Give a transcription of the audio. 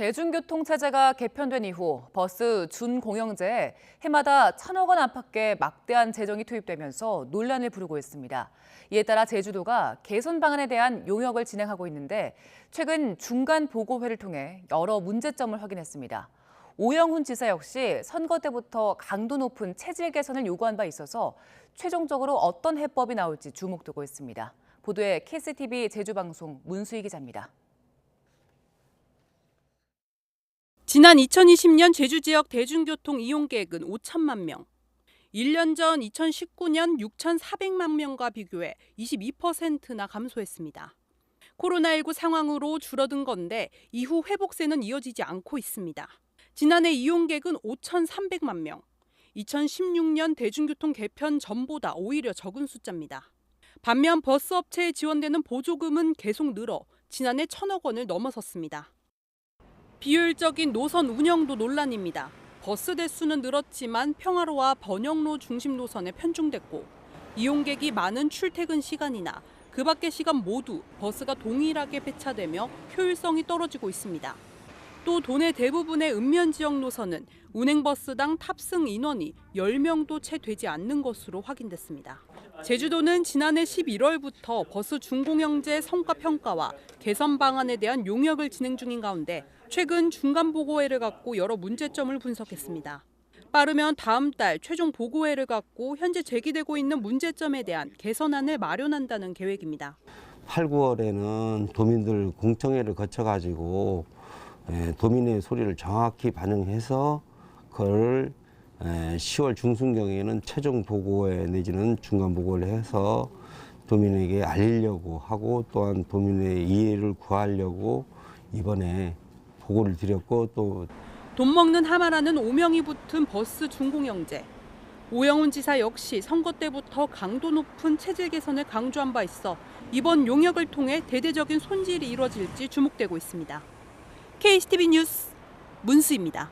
대중교통 체제가 개편된 이후 버스 준공영제에 해마다 1,000억 원 안팎의 막대한 재정이 투입되면서 논란을 부르고 있습니다. 이에 따라 제주도가 개선 방안에 대한 용역을 진행하고 있는데 최근 중간 보고회를 통해 여러 문제점을 확인했습니다. 오영훈 지사 역시 선거 때부터 강도 높은 체질 개선을 요구한 바 있어서 최종적으로 어떤 해법이 나올지 주목되고 있습니다. 보도에 KCTV 제주방송 문수희 기자입니다. 지난 2020년 제주 지역 대중교통 이용객은 5천만 명. 1년 전 2019년 6,400만 명과 비교해 22%나 감소했습니다. 코로나19 상황으로 줄어든 건데 이후 회복세는 이어지지 않고 있습니다. 지난해 이용객은 5,300만 명. 2016년 대중교통 개편 전보다 오히려 적은 숫자입니다. 반면 버스업체에 지원되는 보조금은 계속 늘어 지난해 1,000억 원을 넘어섰습니다. 비효율적인 노선 운영도 논란입니다. 버스 대수는 늘었지만 평화로와 번영로 중심 노선에 편중됐고 이용객이 많은 출퇴근 시간이나 그 밖의 시간 모두 버스가 동일하게 폐차되며 효율성이 떨어지고 있습니다. 또 도내 대부분의 읍면 지역 노선은 운행버스당 탑승 인원이 10명도 채 되지 않는 것으로 확인됐습니다. 제주도는 지난해 11월부터 버스 준공영제 성과 평가와 개선 방안에 대한 용역을 진행 중인 가운데 최근 중간 보고회를 갖고 여러 문제점을 분석했습니다. 빠르면 다음 달 최종 보고회를 갖고 현재 제기되고 있는 문제점에 대한 개선안을 마련한다는 계획입니다. 8, 9월에는 도민들 공청회를 거쳐가지고 도민의 소리를 정확히 반영해서 그걸 10월 중순경에는 최종 보고회 내지는 중간 보고를 해서 도민에게 알리려고 하고 또한 도민의 이해를 구하려고 이번에 보고를 드렸고 또 돈 먹는 하마라는 오명이 붙은 버스 준공영제. 오영훈 지사 역시 선거 때부터 강도 높은 체질 개선을 강조한 바 있어 이번 용역을 통해 대대적인 손질이 이루어질지 주목되고 있습니다. KCTV 뉴스 문수희입니다.